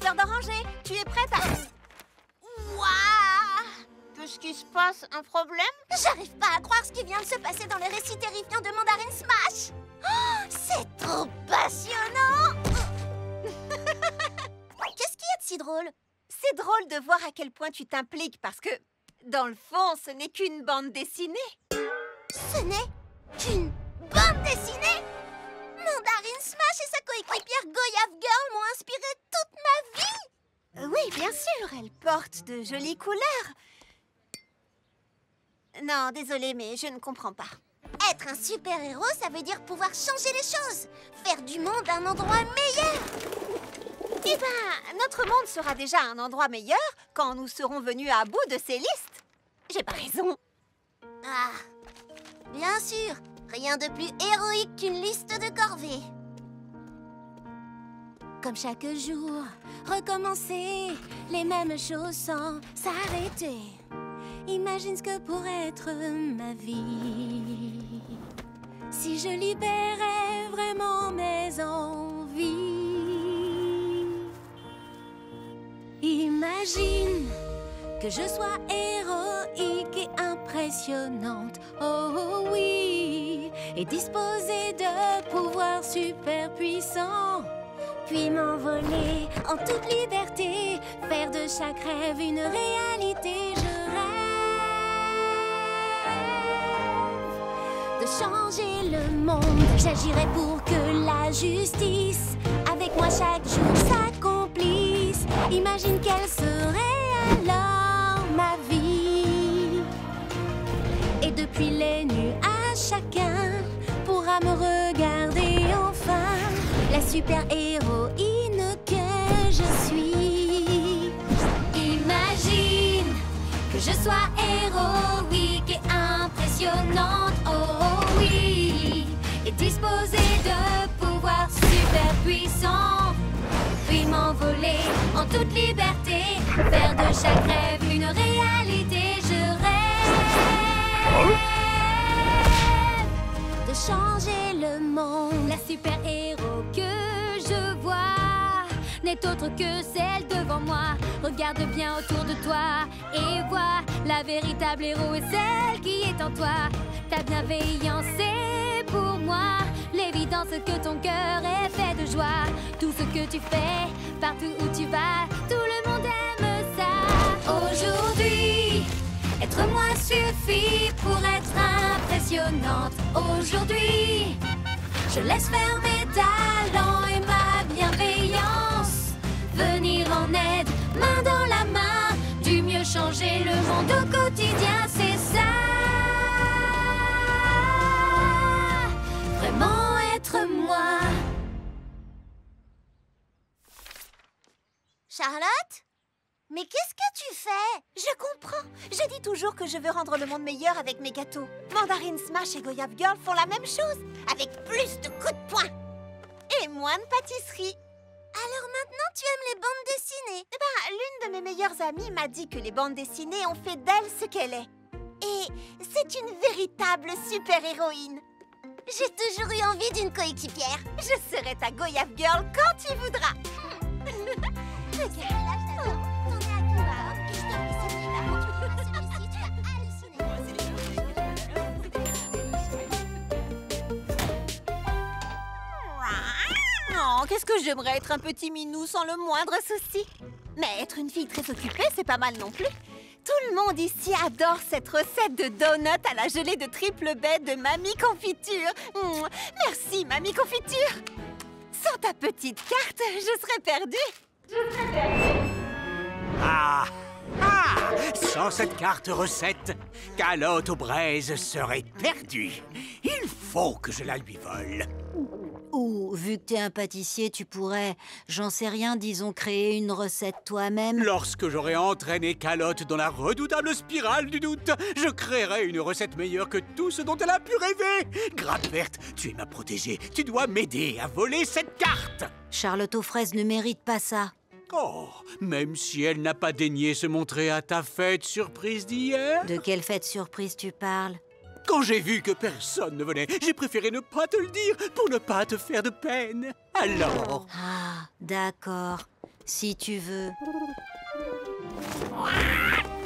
l'heure de ranger. Tu es prête à... Waouh! Qu'est-ce qui se passe? Un problème? J'arrive pas à croire ce qui vient de se passer dans le récit terrifiant de Mandarin Smash. Oh, c'est trop passionnant. Qu'est-ce qu'il y a de si drôle? C'est drôle de voir à quel point tu t'impliques parce que, dans le fond, ce n'est qu'une bande dessinée. Ce n'est qu'une bande dessinée? Mandarin Smash et sa coéquipière Goyave Girl m'ont inspiré toute ma vie. Oui, bien sûr, elle porte de jolies couleurs. Non, désolée, mais je ne comprends pas. Être un super-héros, ça veut dire pouvoir changer les choses, faire du monde un endroit meilleur. Eh ben, notre monde sera déjà un endroit meilleur quand nous serons venus à bout de ces listes. J'ai pas raison. Ah, bien sûr, rien de plus héroïque qu'une liste de corvées. Comme chaque jour, recommencer les mêmes choses sans s'arrêter. Imagine ce que pourrait être ma vie si je libérais vraiment mes envies. Imagine que je sois héroïque et impressionnante, oh oui, et disposée de pouvoirs super puissants. Puis m'envoler en toute liberté, faire de chaque rêve une réalité. Je rêve de changer le monde. J'agirai pour que la justice avec moi chaque jour s'accomplisse. Imagine quelle serait alors ma vie. Et depuis les nuages, chacun pourra me regarder enfin. La super-héroïne que je suis. Imagine que je sois héroïque et impressionnante, oh oui, et disposée de pouvoirs super puissants. Puis m'envoler en toute liberté, faire de chaque rêve une réalité. Je rêve de changer le monde. La super-héros que je vois n'est autre que celle devant moi. Regarde bien autour de toi et vois la véritable héros est celle qui est en toi. Ta bienveillance c'est pour moi l'évidence que ton cœur est fait de joie. Tout ce que tu fais, partout où tu vas, tout le monde aime ça. Aujourd'hui, être moi suffit pour être impressionnante. Aujourd'hui, je laisse faire mes talents et ma bienveillance venir en aide, main dans la main, du mieux changer le monde au quotidien, c'est ça. Vraiment être moi. Charlotte? Mais qu'est-ce que tu fais? Je comprends. Je dis toujours que je veux rendre le monde meilleur avec mes gâteaux. Mandarin Smash et Goyave Girl font la même chose, avec plus de coups de poing. Et moins de pâtisserie. Alors maintenant, tu aimes les bandes dessinées? Eh ben, l'une de mes meilleures amies m'a dit que les bandes dessinées ont fait d'elle ce qu'elle est. Et c'est une véritable super-héroïne. J'ai toujours eu envie d'une coéquipière. Je serai ta Goyave Girl quand tu voudras. Oh, qu'est-ce que j'aimerais être un petit minou sans le moindre souci. Mais être une fille très occupée, c'est pas mal non plus. Tout le monde ici adore cette recette de donuts à la gelée de triple baie de Mamie Confiture. Merci, Mamie Confiture. Sans ta petite carte, je serais perdue. Ah! Ah! Sans cette carte recette, Calotte aux braises serait perdue. Il faut que je la lui vole. Ou, vu que t'es un pâtissier, tu pourrais, j'en sais rien, disons, créer une recette toi-même. Lorsque j'aurai entraîné Calotte dans la redoutable spirale du doute, je créerai une recette meilleure que tout ce dont elle a pu rêver. Grappe verte, tu es ma protégée. Tu dois m'aider à voler cette carte. Charlotte aux fraises ne mérite pas ça. Oh, même si elle n'a pas daigné se montrer à ta fête surprise d'hier. De quelle fête surprise tu parles? Quand j'ai vu que personne ne venait, j'ai préféré ne pas te le dire pour ne pas te faire de peine. Alors... Ah, d'accord. si tu veux.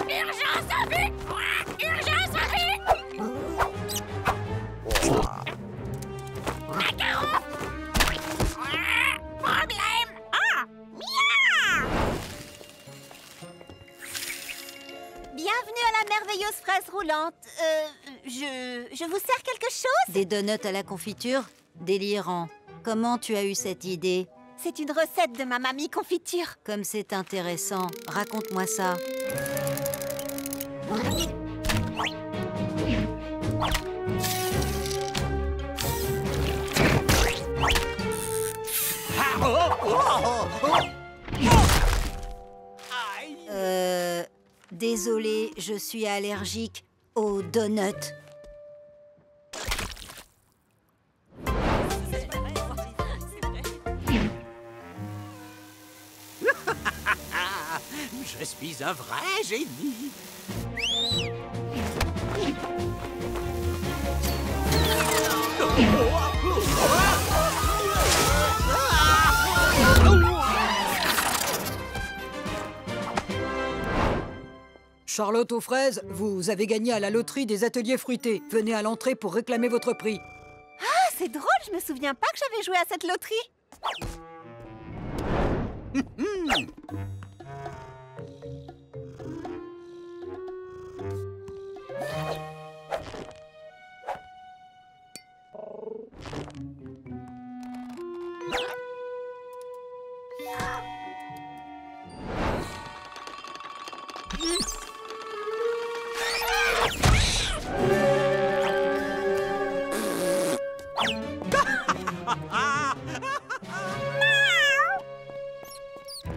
Urgence à vue! Urgence à vue! Macaron! Problème! Ah! Miaou! Bienvenue à la merveilleuse fraise roulante. Je vous sers quelque chose? Des donuts à la confiture? Délirant. Comment tu as eu cette idée? C'est une recette de ma mamie confiture. Comme c'est intéressant. Raconte-moi ça. Désolée, je suis allergique aux donuts. Je suis un vrai génie. Charlotte aux fraises, vous avez gagné à la loterie des ateliers fruités. Venez à l'entrée pour réclamer votre prix. Ah, c'est drôle, je me souviens pas que j'avais joué à cette loterie.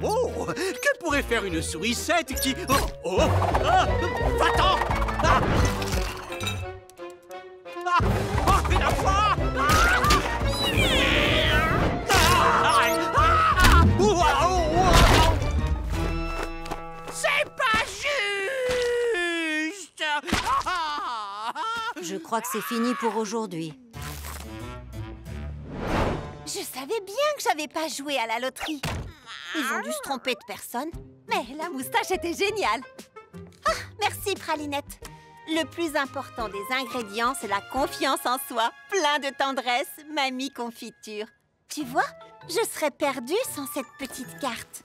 Oh, que pourrait faire une sourisette qui... Oh, ah, va-t'en! Ah, ah, oh, fais la foi! C'est pas juste! Je crois que c'est fini pour aujourd'hui. Je savais bien que j'avais pas joué à la loterie. Ils ont dû se tromper de personne. Mais la moustache était géniale. Ah, merci, Pralinette. Le plus important des ingrédients, c'est la confiance en soi. Plein de tendresse, mamie confiture. Tu vois, je serais perdue sans cette petite carte.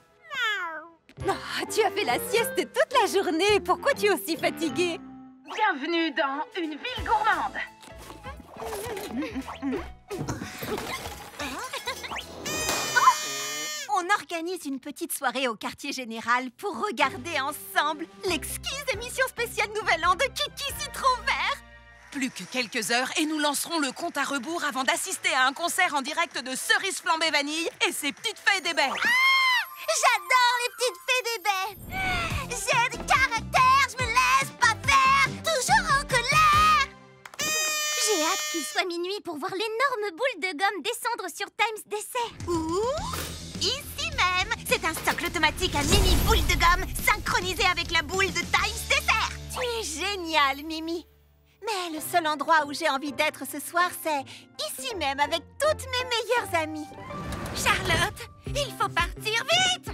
Oh, tu as fait la sieste toute la journée. Pourquoi tu es aussi fatiguée? Bienvenue dans une ville gourmande. On organise une petite soirée au quartier général pour regarder ensemble l'exquise émission spéciale Nouvel An de Kiki Citron Vert. Plus que quelques heures et nous lancerons le compte à rebours avant d'assister à un concert en direct de Cerise Flambée Vanille et ses petites fées des baies. J'adore les petites fées des baies. J'ai du caractère, je me laisse pas faire, toujours en colère. J'ai hâte qu'il soit minuit pour voir l'énorme boule de gomme descendre sur Times Dessert. Ouh, ici même, c'est un socle automatique à mini boule de gomme synchronisé avec la boule de Times Dessert. Tu es géniale, Mimi. Mais le seul endroit où j'ai envie d'être ce soir, c'est ici même avec toutes mes meilleures amies. Charlotte, il faut partir vite!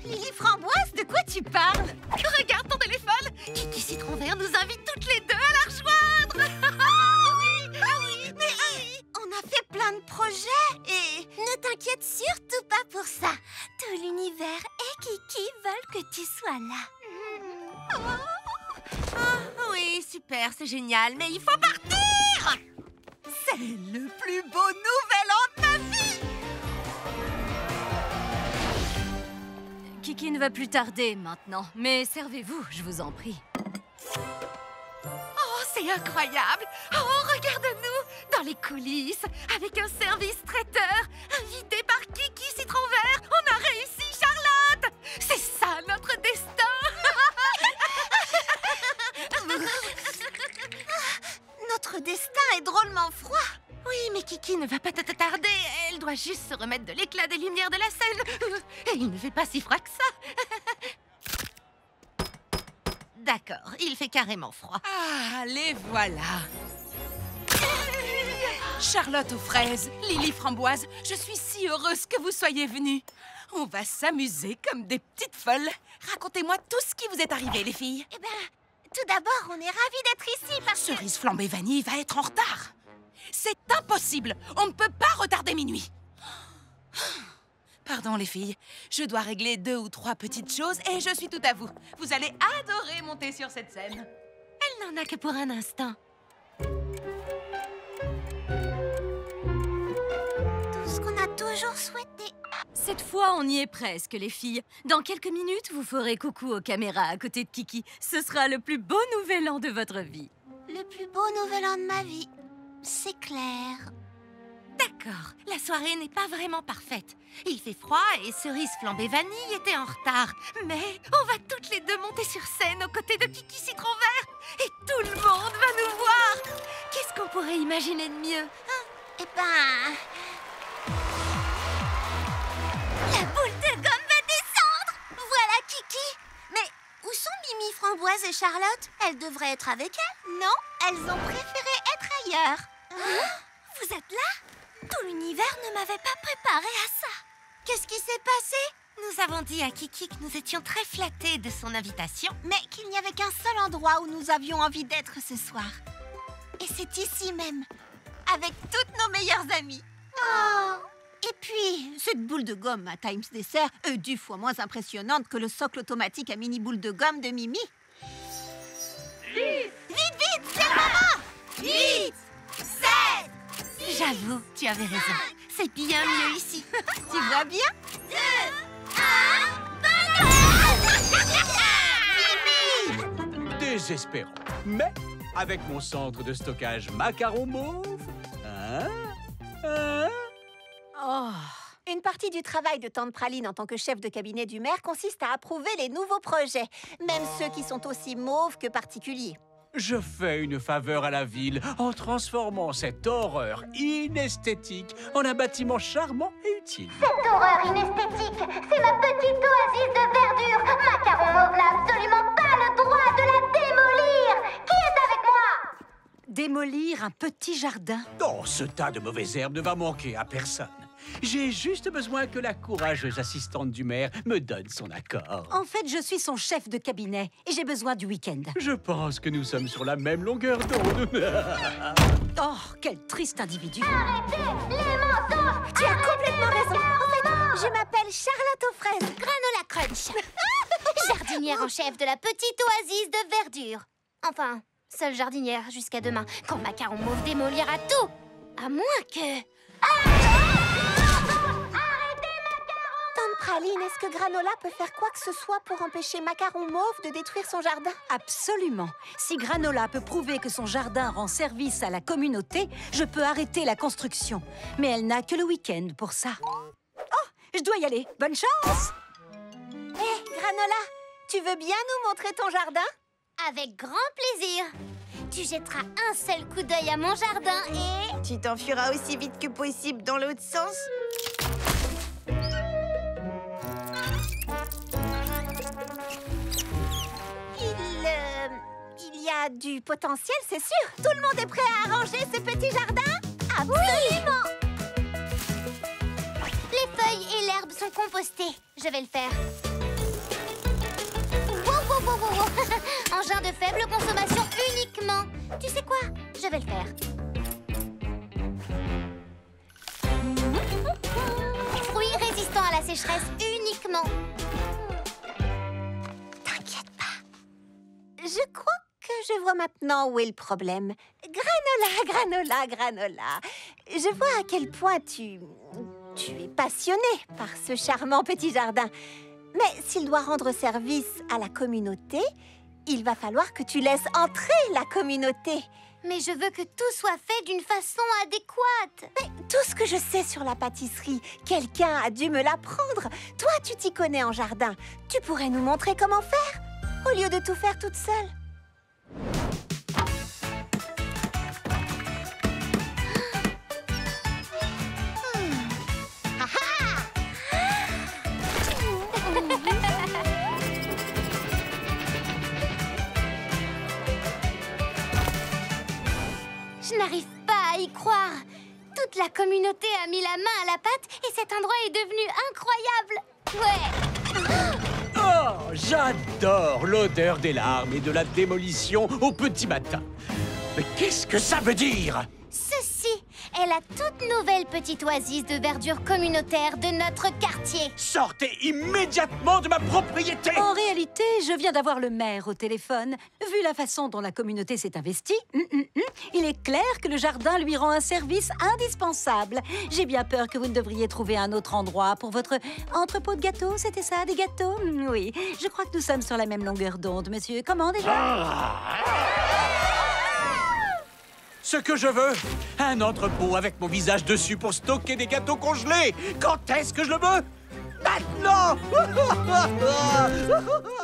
Lily Framboise, de quoi tu parles? Regarde ton téléphone! Kiki Citron Vert nous invite toutes les deux à la rejoindre! Oui, mais on a fait plein de projets et... Ne t'inquiète surtout pas pour ça. Tout l'univers et Kiki veulent que tu sois là. Oui, super, c'est génial, mais il faut partir! C'est le plus beau nouvel an de ma vie! Kiki ne va plus tarder maintenant, mais servez-vous, je vous en prie. Oh, c'est incroyable! Oh, regarde-nous! Dans les coulisses, avec un service traiteur, invité par Kiki Citron Vert, on a réussi, Charlotte! C'est ça, notre destin! Notre destin est drôlement froid. Oui, mais Kiki ne va pas tarder. Elle doit juste se remettre de l'éclat des lumières de la scène. Et il ne fait pas si froid que ça. D'accord, il fait carrément froid. Ah, les voilà. Charlotte aux fraises, Lily Framboise, je suis si heureuse que vous soyez venus. On va s'amuser comme des petites folles. Racontez-moi tout ce qui vous est arrivé, les filles. Eh ben, tout d'abord, on est ravis d'être ici parce que... Cerise flambée vanille va être en retard. C'est impossible. On ne peut pas retarder minuit. Pardon, les filles. Je dois régler 2 ou 3 petites choses et je suis tout à vous. Vous allez adorer monter sur cette scène. Elle n'en a que pour un instant. Tout ce qu'on a toujours souhaité. Cette fois, on y est presque, les filles. Dans quelques minutes, vous ferez coucou aux caméras à côté de Kiki. Ce sera le plus beau nouvel an de votre vie. Le plus beau nouvel an de ma vie. C'est clair. D'accord, la soirée n'est pas vraiment parfaite. Il fait froid et Cerise flambée vanille était en retard. Mais on va toutes les deux monter sur scène aux côtés de Kiki Citron Vert. Et tout le monde va nous voir. Qu'est-ce qu'on pourrait imaginer de mieux? Eh ben... La boule de gomme va descendre. Voilà Kiki. Mais où sont Mimi, Framboise et Charlotte? Elles devraient être avec elles. Non, elles ont préféré être ailleurs. Vous êtes là? Tout l'univers ne m'avait pas préparé à ça. Qu'est-ce qui s'est passé? Nous avons dit à Kiki que nous étions très flattés de son invitation. Mais qu'il n'y avait qu'un seul endroit où nous avions envie d'être ce soir. Et c'est ici même, avec toutes nos meilleures amies. Oh! Et puis, cette boule de gomme à Times Dessert est 10 fois moins impressionnante que le socle automatique à mini boule de gomme de Mimi. Vite, vite, c'est le moment! 8, 7, J'avoue, tu avais raison. C'est bien mieux ici. tu vois bien? 2, 1, Mimi! Désespérant. Mais avec mon centre de stockage macaron mauve... Oh. Une partie du travail de Tante Praline en tant que chef de cabinet du maire consiste à approuver les nouveaux projets, même ceux qui sont aussi mauves que particuliers. Je fais une faveur à la ville en transformant cette horreur inesthétique en un bâtiment charmant et utile. Cette horreur inesthétique, c'est ma petite oasis de verdure. Macaron mauve n'a absolument pas le droit de la démolir. Qui est avec moi? Démolir un petit jardin? Oh, ce tas de mauvaises herbes ne va manquer à personne. J'ai juste besoin que la courageuse assistante du maire me donne son accord. En fait, je suis son chef de cabinet et j'ai besoin du week-end. Je pense que nous sommes sur la même longueur d'onde. Oh, quel triste individu. Arrêtez les mensonges. Tu as complètement raison. En fait, je m'appelle Charlotte aux fraises. Granola Crunch. Jardinière en chef de la petite oasis de verdure. Enfin, seule jardinière jusqu'à demain, quand Macaron mauve démolira tout. À moins que... Tante Praline, est-ce que Granola peut faire quoi que ce soit pour empêcher Macaron mauve de détruire son jardin? Absolument. Si Granola peut prouver que son jardin rend service à la communauté, je peux arrêter la construction. Mais elle n'a que le week-end pour ça. Oh, je dois y aller. Bonne chance! Hé, Granola, tu veux bien nous montrer ton jardin? Avec grand plaisir. Tu jetteras un seul coup d'œil à mon jardin et... Tu t'enfuiras aussi vite que possible dans l'autre sens. Il y a du potentiel, c'est sûr. Tout le monde est prêt à arranger ce petit jardin? Absolument! Les feuilles et l'herbe sont compostées. Je vais le faire. Wow. Engin de faible consommation uniquement. Tu sais quoi? Je vais le faire. Fruits résistants à la sécheresse uniquement. T'inquiète pas. Je crois que je vois maintenant où est le problème. Granola. Je vois à quel point tu es passionné par ce charmant petit jardin. Mais s'il doit rendre service à la communauté, il va falloir que tu laisses entrer la communauté. Mais je veux que tout soit fait d'une façon adéquate. Mais tout ce que je sais sur la pâtisserie, quelqu'un a dû me l'apprendre. Toi, tu t'y connais en jardin. Tu pourrais nous montrer comment faire, au lieu de tout faire toute seule. Je n'arrive pas à y croire. Toute la communauté a mis la main à la pâte et cet endroit est devenu incroyable. Ouais. Oh, j'adore l'odeur des larmes et de la démolition au petit matin. Mais qu'est-ce que ça veut dire? Ceci est la toute nouvelle petite oasis de verdure communautaire de notre quartier. Sortez immédiatement de ma propriété! En réalité, je viens d'avoir le maire au téléphone. Vu la façon dont la communauté s'est investie, il est clair que le jardin lui rend un service indispensable. J'ai bien peur que vous ne devriez trouver un autre endroit pour votre entrepôt de gâteaux. C'était ça, des gâteaux? Oui, je crois que nous sommes sur la même longueur d'onde, monsieur. Comment déjà? Ce que je veux, un entrepôt avec mon visage dessus pour stocker des gâteaux congelés. Quand est-ce que je le veux? Maintenant!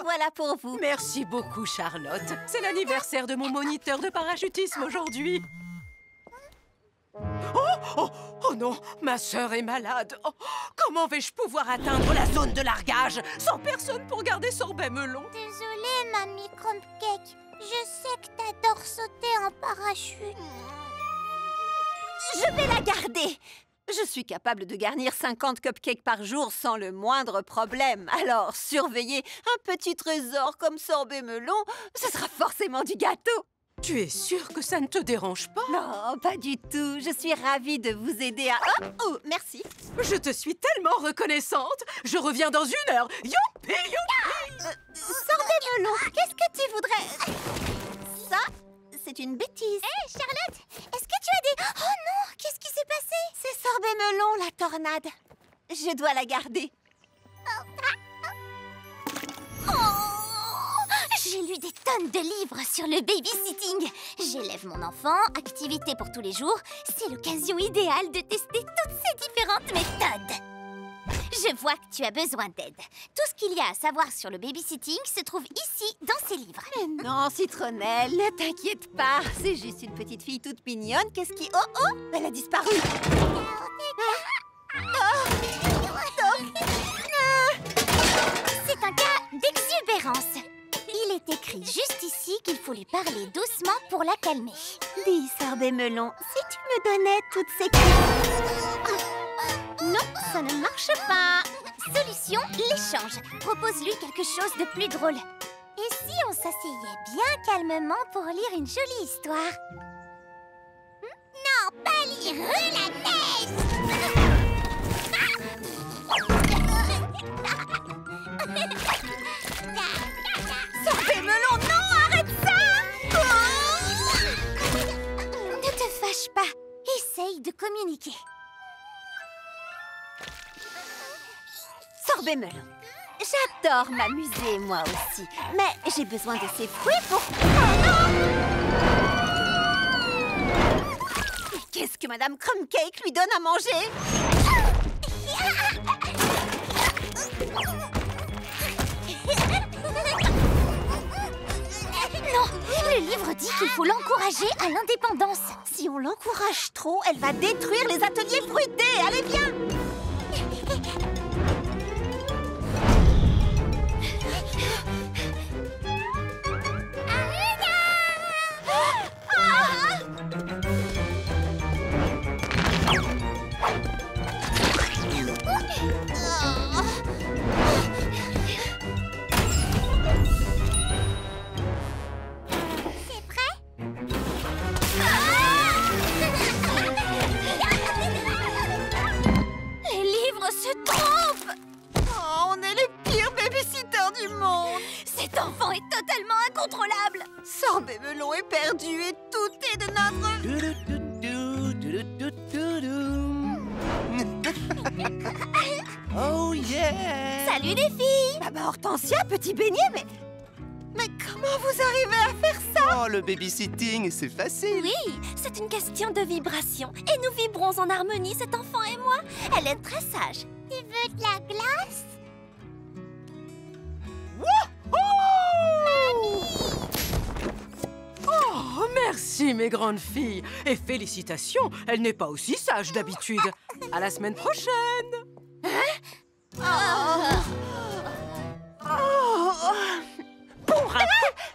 Voilà pour vous. Merci beaucoup, Charlotte. C'est l'anniversaire de mon moniteur de parachutisme aujourd'hui. Oh non, ma sœur est malade. Oh, comment vais-je pouvoir atteindre la zone de largage sans personne pour garder Sorbet Melon? Désolée, Mamie Crumpcake. Je sais que t'adores sauter en parachute. Je vais la garder. Je suis capable de garnir 50 cupcakes par jour sans le moindre problème. Alors, surveiller un petit trésor comme Sorbet Melon, ce sera forcément du gâteau. Tu es sûre que ça ne te dérange pas? Non, pas du tout. Je suis ravie de vous aider à... Oh, merci. Je te suis tellement reconnaissante. Je reviens dans 1 heure. Youpi, youpi! Sorbet Melon, qu'est-ce que tu voudrais... Ça, c'est une bêtise. Hé, Charlotte, est-ce que tu as des... Oh non, qu'est-ce qui s'est passé? C'est Sorbet Melon, la tornade. Je dois la garder. J'ai lu des tonnes de livres sur le babysitting. J'élève mon enfant, activité pour tous les jours. C'est l'occasion idéale de tester toutes ces différentes méthodes. Je vois que tu as besoin d'aide. Tout ce qu'il y a à savoir sur le babysitting se trouve ici, dans ces livres. Mais non, Citronnelle, ne t'inquiète pas. C'est juste une petite fille toute mignonne. Qu'est-ce qui... Oh, oh, elle a disparu. C'est un cas d'exubérance. Il est écrit juste ici qu'il faut lui parler doucement pour la calmer. Dis, Sorbet Melon, si tu me donnais toutes ces clés... Non, ça ne marche pas. Solution, l'échange. Propose-lui quelque chose de plus drôle. Et si on s'asseyait bien calmement pour lire une jolie histoire? Non, pas lire la neige. Sorbet Melon, non, arrête ça! Ne te fâche pas. Essaye de communiquer. Sorbet Melon, j'adore m'amuser, moi aussi. Mais j'ai besoin de ces fruits pour... Oh non! Mais qu'est-ce que Madame Crumpcake lui donne à manger? Non, le livre dit qu'il faut l'encourager à l'indépendance. Si on l'encourage trop, elle va détruire les ateliers fruités. Allez, viens! C'est prêt? Les livres se trompent! Oh, on est les pires babysitters du monde! Cet enfant est totalement incontrôlable. Sorbet Melon est perdu et tout est de notre... Oh yeah! Salut les filles. Maman Hortensia, petit beignet, mais comment vous arrivez à faire ça? Oh, le babysitting, c'est facile! Oui, c'est une question de vibration. Et nous vibrons en harmonie, cet enfant et moi. Elle est très sage. Tu veux de la glace? Oh, merci, mes grandes filles. Et félicitations, elle n'est pas aussi sage d'habitude. À la semaine prochaine. Pour un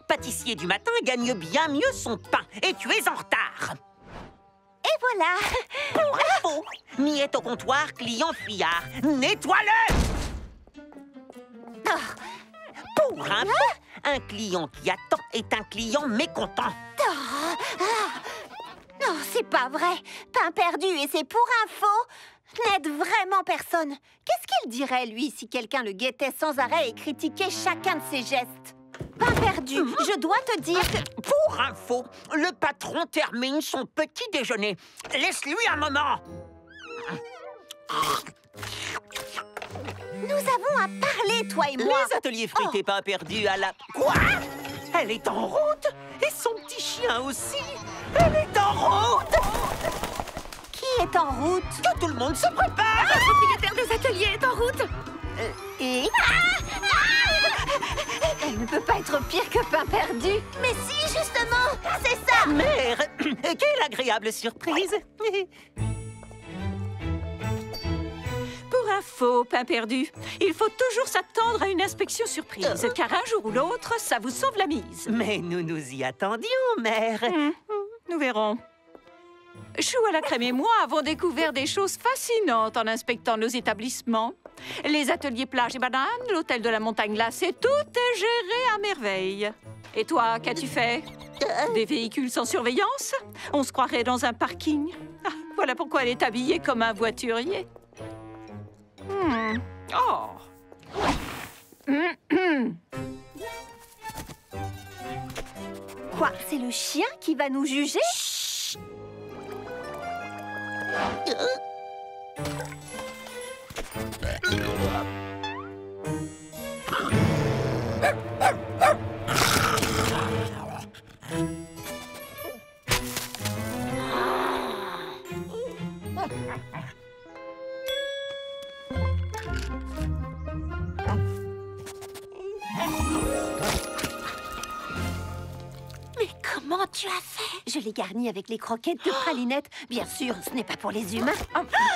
pâtissier du matin gagne bien mieux son pain. Et tu es en retard. Et voilà! Pour info, Miette au comptoir, client fuyard. Nettoie-le! Pour info, un client qui attend est un client mécontent. Non, c'est pas vrai. Pain perdu et c'est pour info n'aide vraiment personne. Qu'est-ce qu'il dirait, lui, si quelqu'un le guettait sans arrêt et critiquait chacun de ses gestes? Pain perdu, je dois te dire que... Pour info, le patron termine son petit déjeuner. Laisse-lui un moment. Nous avons à parler, toi et moi. Les ateliers fruités Pain perdu à la... Quoi? Elle est en route? Et son petit chien aussi? Elle est en route! Qui est en route? Que tout le monde se prépare! Le propriétaire des ateliers est en route. Et... Elle ne peut pas être pire que Pain perdu. Mais si, justement, c'est ça. Mère, quelle agréable surprise! Pour info, Pain perdu, il faut toujours s'attendre à une inspection surprise, car un jour ou l'autre, ça vous sauve la mise. Mais nous nous y attendions, mère. Nous verrons. Chou à la crème et moi avons découvert des choses fascinantes en inspectant nos établissements. Les ateliers plage et bananes, l'hôtel de la montagne glacée, tout est géré à merveille. Et toi, qu'as-tu fait? Des véhicules sans surveillance? On se croirait dans un parking. Ah, voilà pourquoi elle est habillée comme un voiturier. Oh. Quoi? C'est le chien qui va nous juger? Mais comment tu as fait? Je l'ai garni avec les croquettes de pralinette. Bien sûr, ce n'est pas pour les humains.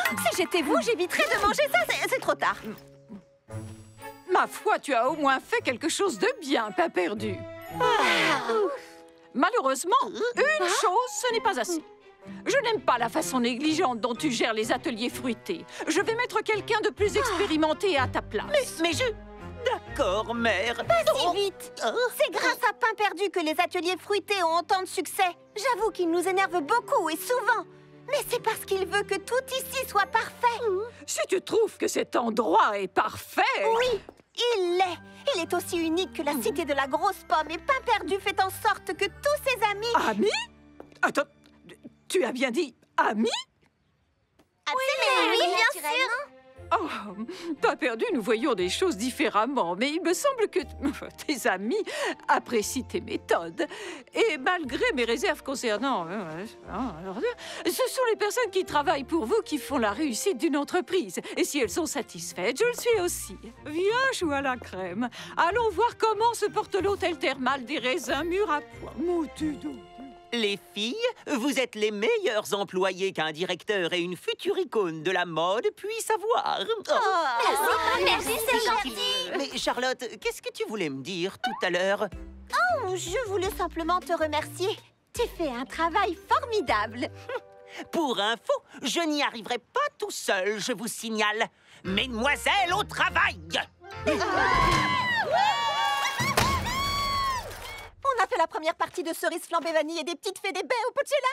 Si j'étais vous, j'éviterais de manger ça. C'est trop tard. Ma foi, tu as au moins fait quelque chose de bien, Pain perdu. Malheureusement, une chose, ce n'est pas assez. Je n'aime pas la façon négligente dont tu gères les ateliers fruités. Je vais mettre quelqu'un de plus expérimenté à ta place. Mais je... D'accord, mère. Pas si vite. C'est grâce à Pain perdu que les ateliers fruités ont autant de succès. J'avoue qu'il nous énerve beaucoup et souvent. Mais c'est parce qu'il veut que tout ici soit parfait. Si tu trouves que cet endroit est parfait... Oui, il l'est. Il est aussi unique que la cité de la grosse pomme. Et Pain perdu fait en sorte que tous ses amis... Amis? Attends, tu as bien dit amis? Oui, bien sûr. Oh, Pain perdu, nous voyons des choses différemment, mais il me semble que tes amis apprécient tes méthodes. Et malgré mes réserves concernant... ce sont les personnes qui travaillent pour vous qui font la réussite d'une entreprise. Et si elles sont satisfaites, je le suis aussi. Viens, Chou à la crème. Allons voir comment se porte l'hôtel thermal des raisins mûrs à pois. Les filles, vous êtes les meilleurs employés qu'un directeur et une future icône de la mode puissent avoir. Merci, c'est gentil. Mais Charlotte, qu'est-ce que tu voulais me dire tout à l'heure? Oh, je voulais simplement te remercier. Tu fais un travail formidable. Pour info, je n'y arriverai pas tout seul, je vous signale. Mesdemoiselles, au travail! On a fait la première partie de Cerise flambée vanille et des petites fées des baies au Coachella.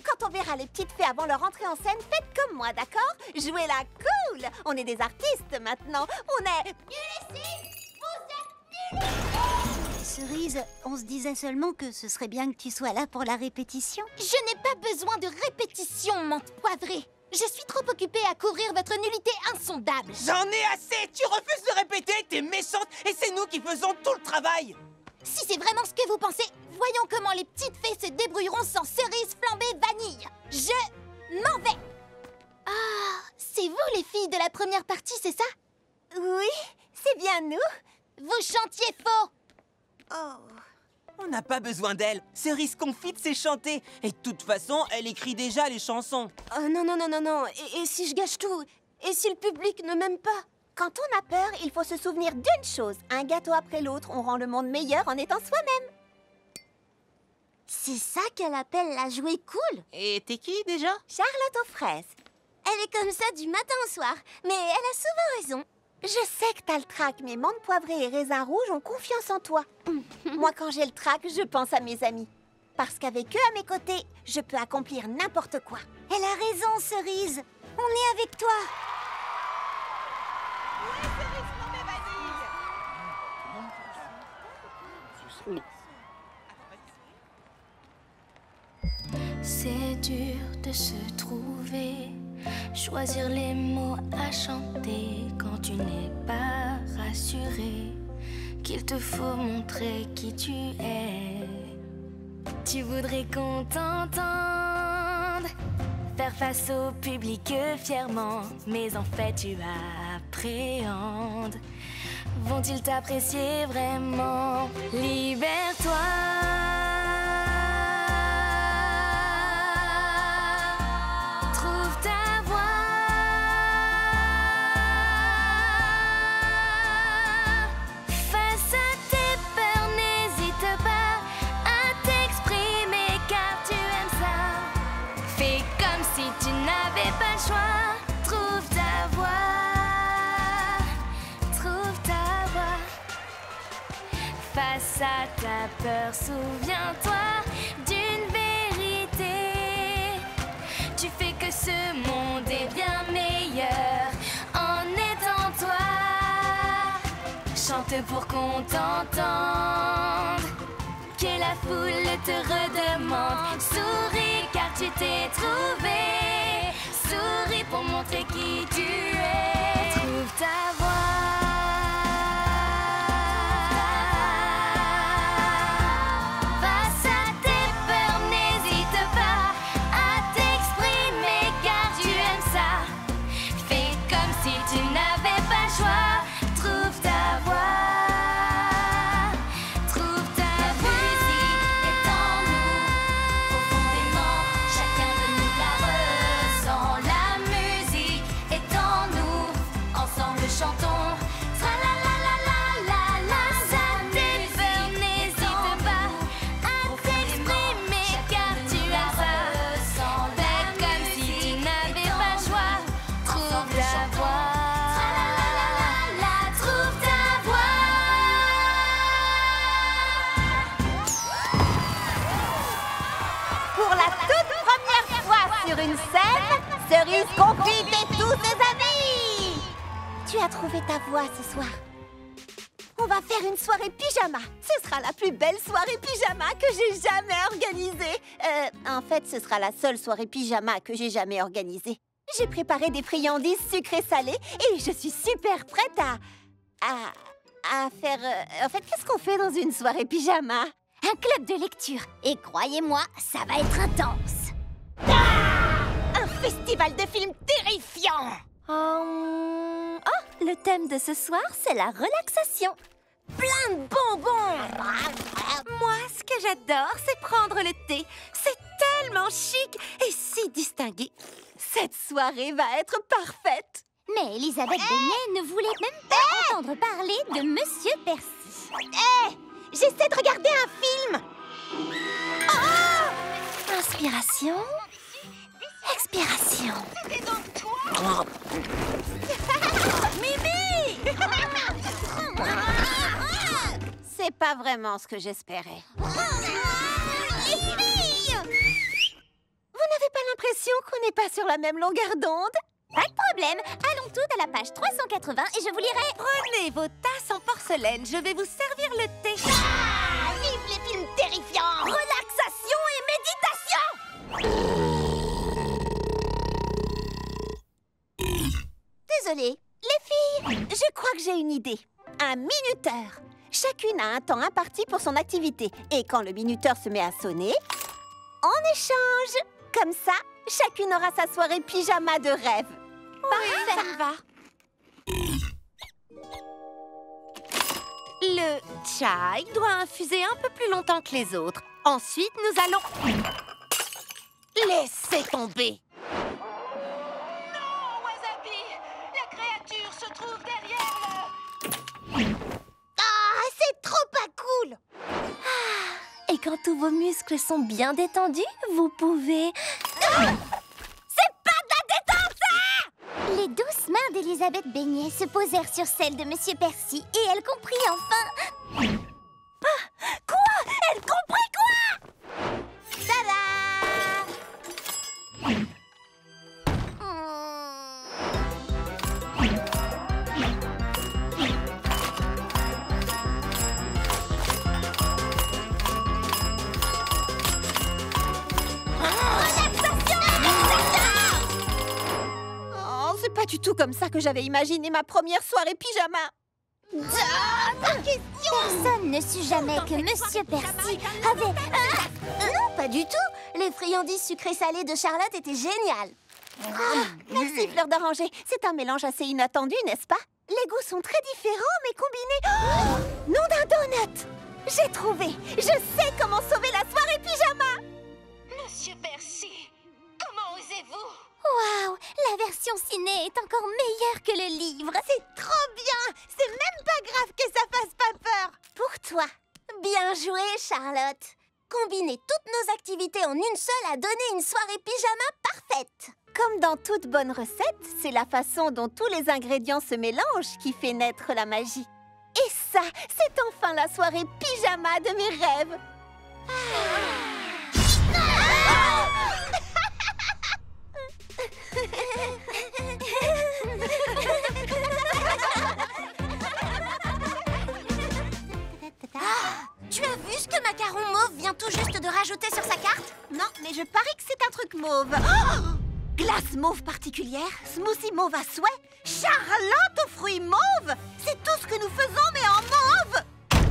Quand on verra les petites fées avant leur entrée en scène, faites comme moi, d'accord? Jouez-la cool. On est des artistes maintenant. On est... Cerise, on se disait seulement que ce serait bien que tu sois là pour la répétition. Je n'ai pas besoin de répétition, menthe poivrée. Je suis trop occupée à couvrir votre nullité insondable. J'en ai assez! Tu refuses de répéter, t'es méchante et c'est nous qui faisons tout le travail! Si c'est vraiment ce que vous pensez, voyons comment les petites fées se débrouilleront sans Cerise flambée vanille. Je m'en vais. Ah, c'est vous les filles de la première partie, c'est ça? Oui, c'est bien nous. Vous chantiez faux. On n'a pas besoin d'elle. Cerise Confite sait chanter. Et de toute façon, elle écrit déjà les chansons. Oh non. Et si je gâche tout? Et si le public ne m'aime pas? Quand on a peur, il faut se souvenir d'une chose. Un gâteau après l'autre, on rend le monde meilleur en étant soi-même. C'est ça qu'elle appelle la jouer cool. Et t'es qui déjà? Charlotte aux fraises. Elle est comme ça du matin au soir, mais elle a souvent raison. Je sais que t'as le trac, mais menthe poivrée et raisin rouge ont confiance en toi. Moi, quand j'ai le trac, je pense à mes amis. Parce qu'avec eux à mes côtés, je peux accomplir n'importe quoi. Elle a raison, Cerise. On est avec toi. C'est dur de se trouver, choisir les mots à chanter quand tu n'es pas rassuré, qu'il te faut montrer qui tu es. Tu voudrais qu'on t'entende, faire face au public fièrement, mais en fait tu appréhendes. Vont-ils t'apprécier vraiment? Libère-toi. Trouve ta voix. Face à tes peurs, n'hésite pas à t'exprimer car tu aimes ça. Fais comme si tu n'avais pas le choix. Trouve ta voix. Trouve ta voix. Face à ta peur, souviens-toi d'une vérité. Tu fais que ce monde est bien meilleur en aidant toi. Chante pour qu'on t'entende, que la foule te redemande. Souris car tu t'es trouvé. Souris pour montrer qui tu es. Trouve ta voix. Face à tes peurs, n'hésite pas à t'exprimer car tu aimes ça. Fais comme si tu n'avais pas le choix. Trouve ta voix. Trouve ta musique est en nous. Profondément, chacun de nous la ressent. La musique est en nous. Ensemble chantons. Tra la la la la la la. Ça tes peurs, n'hésite pas à t'exprimer car tu as ça. Fais comme si tu n'avais pas le choix. Trouve ta voix. Tra la la la la la. Trouve ta voix. Pour la toute première fois sur une scène, Cerise Confite et tous ses amis. Tu as trouvé ta voix ce soir. On va faire une soirée pyjama. Ce sera la plus belle soirée pyjama que j'ai jamais organisée. En fait, ce sera la seule soirée pyjama que j'ai jamais organisée. J'ai préparé des friandises sucrées salées et je suis super prête à faire... En fait, qu'est-ce qu'on fait dans une soirée pyjama? Un club de lecture. Et croyez-moi, ça va être intense. Un festival de films terrifiants. Oh, le thème de ce soir, c'est la relaxation. Plein de bonbons. Moi, ce que j'adore, c'est prendre le thé. C'est tellement chic et si distingué. Cette soirée va être parfaite. Mais Elisabeth Beignet ne voulait même pas entendre parler de Monsieur Percy. J'essaie de regarder un film. Inspiration. Expiration. Mimi! C'est pas vraiment ce que j'espérais. Les filles! Vous n'avez pas l'impression qu'on n'est pas sur la même longueur d'onde? Pas de problème. Allons toutes à la page 380 et je vous lirai. Prenez vos tasses en porcelaine, je vais vous servir le thé. Vive les films terrifiants! Relaxation et méditation! Désolée. Les filles, je crois que j'ai une idée. Un minuteur. Chacune a un temps imparti pour son activité. Et quand le minuteur se met à sonner, on échange. Comme ça, chacune aura sa soirée pyjama de rêve. Parfait, ça me va. Le chai doit infuser un peu plus longtemps que les autres. Ensuite, nous allons... Laissez tomber. Non, Wasabi! La créature se trouve derrière le... Ah, c'est trop pas cool! Et quand tous vos muscles sont bien détendus, vous pouvez... C'est pas de la détente, ça! Les douces mains Elisabeth Beignet se posèrent sur celle de Monsieur Percy et elle comprit enfin... Quoi? Elle comprit quoi? Tada! Oh, c'est pas du tout comme ça que j'avais imaginé ma première soirée pyjama. Personne ne sut jamais que Monsieur Percy avait... Non, pas du tout. Les friandises sucrées-salées de Charlotte étaient géniales. Merci, Fleur d'Oranger. C'est un mélange assez inattendu, n'est-ce pas? Les goûts sont très différents, mais combinés... Oh, nom d'un donut! J'ai trouvé! Je sais comment sauver la soirée pyjama! Monsieur Percy, comment osez-vous? Waouh, la version ciné est encore meilleure que le livre. C'est trop bien! C'est même pas grave que ça fasse pas peur! Pour toi. Bien joué, Charlotte. Combiner toutes nos activités en une seule a donné une soirée pyjama parfaite. Comme dans toute bonne recette, c'est la façon dont tous les ingrédients se mélangent qui fait naître la magie. Et ça, c'est enfin la soirée pyjama de mes rêves. Tu as vu ce que Macaron Mauve vient tout juste de rajouter sur sa carte? Non, mais je parie que c'est un truc mauve. Oh, glace mauve particulière, smoothie mauve à souhait, Charlotte aux fruits mauves. C'est tout ce que nous faisons, mais en mauve.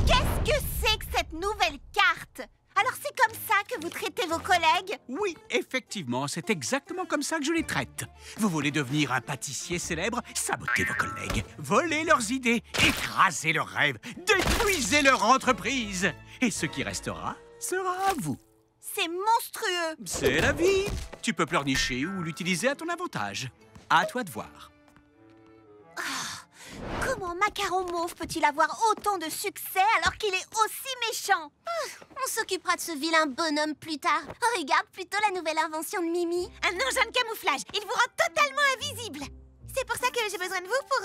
Qu'est-ce que c'est que cette nouvelle carte? Alors c'est comme ça que vous traitez vos collègues? Oui, effectivement, c'est exactement comme ça que je les traite. Vous voulez devenir un pâtissier célèbre? Sabotez vos collègues, volez leurs idées, écrasez leurs rêves, détruisez leur entreprise. Et ce qui restera sera à vous. C'est monstrueux. C'est la vie. Tu peux pleurnicher ou l'utiliser à ton avantage. À toi de voir. Comment Macaron Mauve peut-il avoir autant de succès alors qu'il est aussi méchant? On s'occupera de ce vilain bonhomme plus tard. Regarde plutôt la nouvelle invention de Mimi. Un engin de camouflage. Il vous rend totalement invisible. C'est pour ça que j'ai besoin de vous pour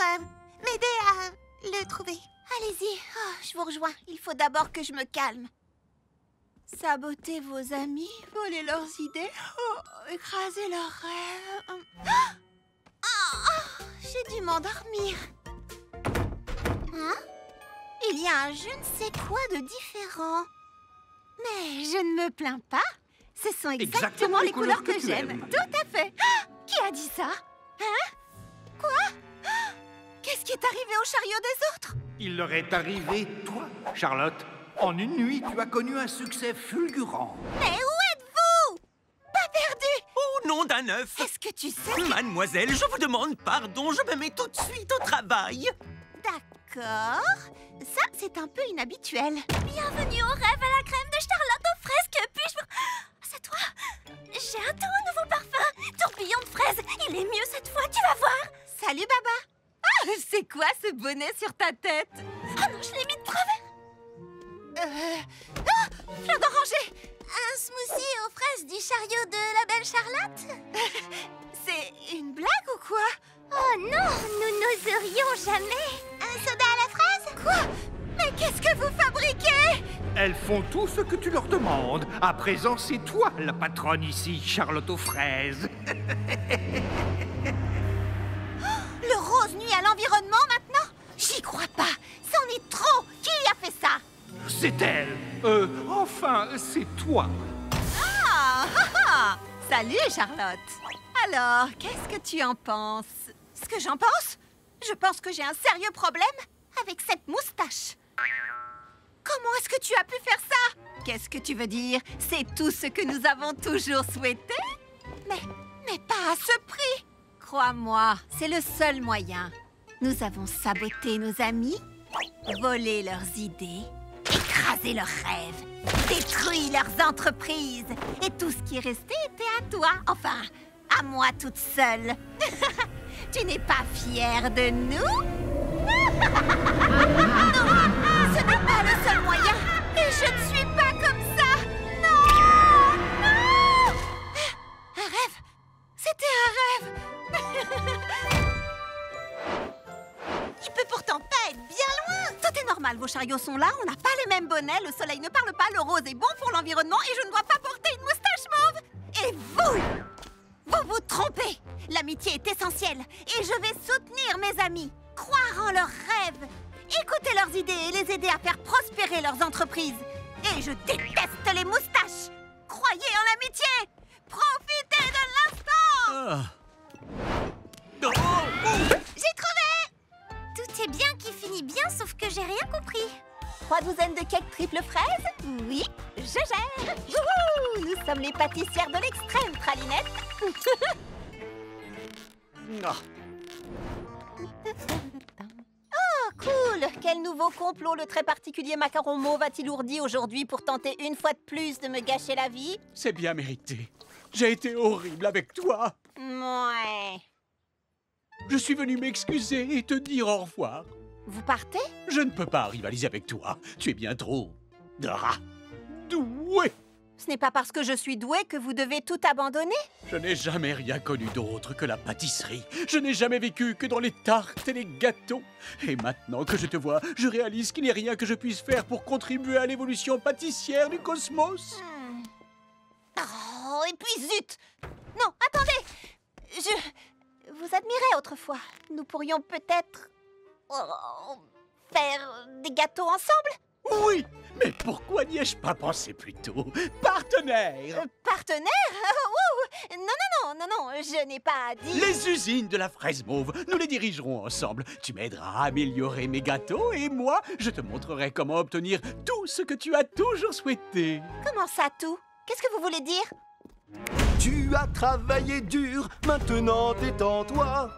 m'aider à le trouver. Allez-y, je vous rejoins. Il faut d'abord que je me calme. Saboter vos amis, voler leurs idées, écraser leurs rêves. J'ai dû m'endormir. Hein? Il y a un je ne sais quoi de différent. Mais je ne me plains pas. Ce sont exactement les couleurs que j'aime. Tout à fait. Qui a dit ça? Hein? Quoi? Qu'est-ce qui est arrivé au chariot des autres? Il leur est arrivé, toi, Charlotte. En une nuit, tu as connu un succès fulgurant. Mais où êtes-vous? Pas perdu! Au nom d'un œuf! Est-ce que tu sais que... Mademoiselle, je vous demande pardon, je me mets tout de suite au travail. D'accord. Ça, c'est un peu inhabituel. Bienvenue au rêve à la crème de Charlotte aux fraises. Que puis-je... C'est toi? J'ai un tout nouveau parfum. Tourbillon de fraises. Il est mieux cette fois, tu vas voir. Salut, Baba. C'est quoi ce bonnet sur ta tête? Oh non, je l'ai mis de travers. Fleur d'Oranger. Un smoothie aux fraises du chariot de la belle Charlotte. C'est une blague ou quoi? Oh non, nous n'oserions jamais. Un soda à la fraise? Quoi? Mais qu'est-ce que vous fabriquez? Elles font tout ce que tu leur demandes. À présent, c'est toi la patronne ici, Charlotte aux fraises. Le rose nuit à l'environnement maintenant? J'y crois pas. C'en est trop. Qui a fait ça? C'est elle. Enfin, c'est toi. Salut, Charlotte. Alors, qu'est-ce que tu en penses? Ce que j'en pense? Je pense que j'ai un sérieux problème avec cette moustache. Comment est-ce que tu as pu faire ça? Qu'est-ce que tu veux dire? C'est tout ce que nous avons toujours souhaité? Mais pas à ce prix. Crois-moi, c'est le seul moyen. Nous avons saboté nos amis, volé leurs idées, écrasé leurs rêves, détruit leurs entreprises. Et tout ce qui restait était à toi. Enfin, à moi toute seule. Tu n'es pas fière de nous? Non, ce n'est pas le seul moyen. Et je ne suis pas comme ça. Non! Non! Un rêve. C'était un rêve. vos chariots sont là, on n'a pas les mêmes bonnets, le soleil ne parle pas, le rose est bon pour l'environnement et je ne dois pas porter une moustache mauve. Et vous vous trompez. L'amitié est essentielle et je vais soutenir mes amis, croire en leurs rêves, écouter leurs idées et les aider à faire prospérer leurs entreprises. Et je déteste les moustaches. Croyez en l'amitié. Profitez de l'instant. J'ai trouvé! Tout est bien qui finit bien, sauf que j'ai rien compris. 3 douzaines de cakes triple fraise? Oui, je gère. Youhou! Nous sommes les pâtissières de l'extrême, Pralinette. Oh, cool! Quel nouveau complot le très particulier macaron mauve a-t-il ourdi aujourd'hui pour tenter une fois de plus de me gâcher la vie? C'est bien mérité. J'ai été horrible avec toi. Ouais. Je suis venu m'excuser et te dire au revoir. Vous partez? Je ne peux pas rivaliser avec toi. Tu es bien trop... doué. Ce n'est pas parce que je suis douée que vous devez tout abandonner. Je n'ai jamais rien connu d'autre que la pâtisserie. Je n'ai jamais vécu que dans les tartes et les gâteaux. Et maintenant que je te vois, je réalise qu'il n'y a rien que je puisse faire pour contribuer à l'évolution pâtissière du cosmos. Oh, et puis zut! Non, attendez! Je vous admirais autrefois. Nous pourrions peut-être... faire des gâteaux ensemble? Oui, mais pourquoi n'y ai-je pas pensé plus tôt? Partenaire! Partenaire? Ouh! Non, je n'ai pas dit... Les usines de la fraise mauve, nous les dirigerons ensemble. Tu m'aideras à améliorer mes gâteaux et moi, je te montrerai comment obtenir tout ce que tu as toujours souhaité. Comment ça, tout? Qu'est-ce que vous voulez dire? Tu as travaillé dur, maintenant détends-toi.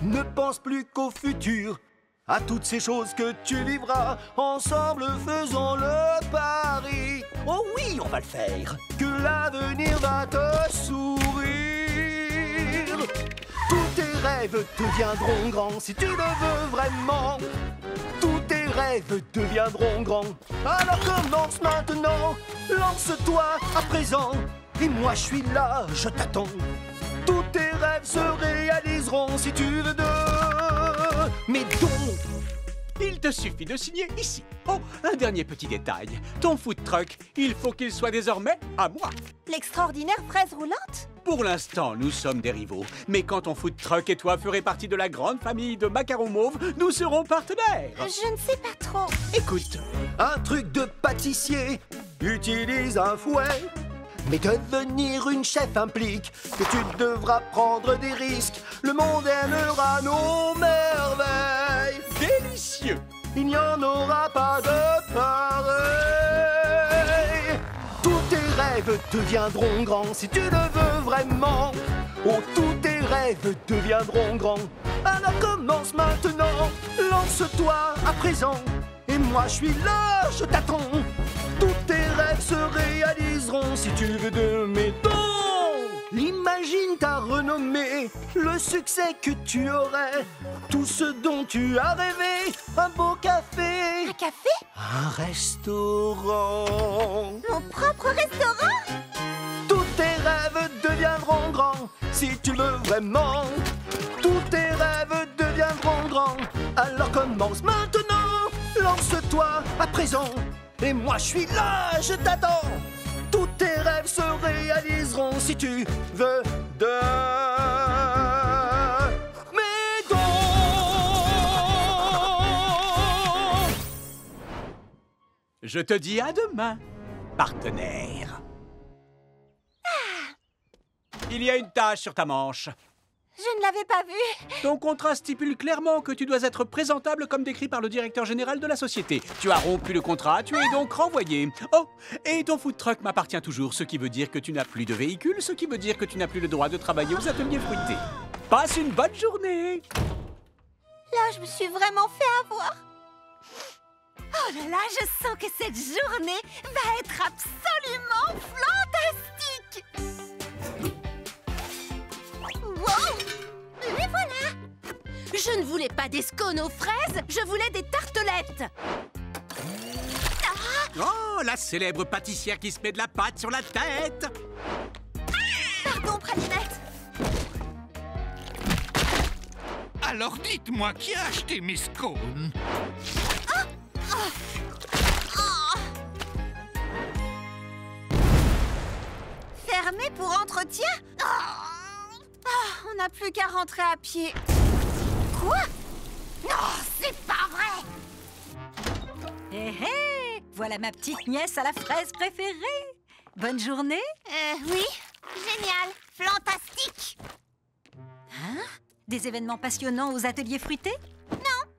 Ne pense plus qu'au futur, à toutes ces choses que tu vivras. Ensemble, faisons le pari. Oh oui, on va le faire. Que l'avenir va te sourire. Tous tes rêves deviendront grands si tu le veux vraiment. Tous tes rêves deviendront grands. Alors commence maintenant, lance-toi à présent. Et moi je suis là, je t'attends. Tous tes rêves se réaliseront si tu veux de mes dons. Il te suffit de signer ici. Oh, un dernier petit détail. Ton food truck, il faut qu'il soit désormais à moi. L'extraordinaire fraise roulante? Pour l'instant, nous sommes des rivaux. Mais quand ton food truck et toi ferez partie de la grande famille de macarons mauves, nous serons partenaires. Je ne sais pas trop. Écoute. Un truc de pâtissier utilise un fouet. Mais devenir une chef implique que tu devras prendre des risques. Le monde aimera nos merveilles. Délicieux. Il n'y en aura pas de pareil. Tous tes rêves deviendront grands si tu le veux vraiment. Oh, tous tes rêves deviendront grands. Alors commence maintenant, lance-toi à présent. Et moi je suis là, je t'attends. Tous tes rêves se réaliseront si tu veux de mes dons. Imagine ta renommée, le succès que tu aurais, tout ce dont tu as rêvé, un beau café. Un café? Un restaurant. Mon propre restaurant? Tous tes rêves deviendront grands si tu veux vraiment. Tous tes rêves deviendront grands. Alors commence maintenant, lance-toi à présent. Et moi je suis là, je t'attends. Tous tes rêves se réaliseront si tu veux de mes dons. Je te dis à demain, partenaire. Il y a une tache sur ta manche. Je ne l'avais pas vu. Ton contrat stipule clairement que tu dois être présentable comme décrit par le directeur général de la société. Tu as rompu le contrat, tu es donc renvoyé. Oh, et ton food truck m'appartient toujours, ce qui veut dire que tu n'as plus de véhicule, ce qui veut dire que tu n'as plus le droit de travailler aux ateliers fruités. Passe une bonne journée. Là, je me suis vraiment fait avoir. Oh là là, je sens que cette journée va être absolument fantastique. Wow! Les voilà! Je ne voulais pas des scones aux fraises, je voulais des tartelettes. Oh, la célèbre pâtissière qui se met de la pâte sur la tête. Pardon, Pralinette. Alors dites-moi, qui a acheté mes scones? fermé pour entretien? On n'a plus qu'à rentrer à pied. Quoi? Non, c'est pas vrai! Hé hé! Voilà ma petite nièce à la fraise préférée. Bonne journée. Oui, génial, fantastique. Hein? Des événements passionnants aux ateliers fruités? Non.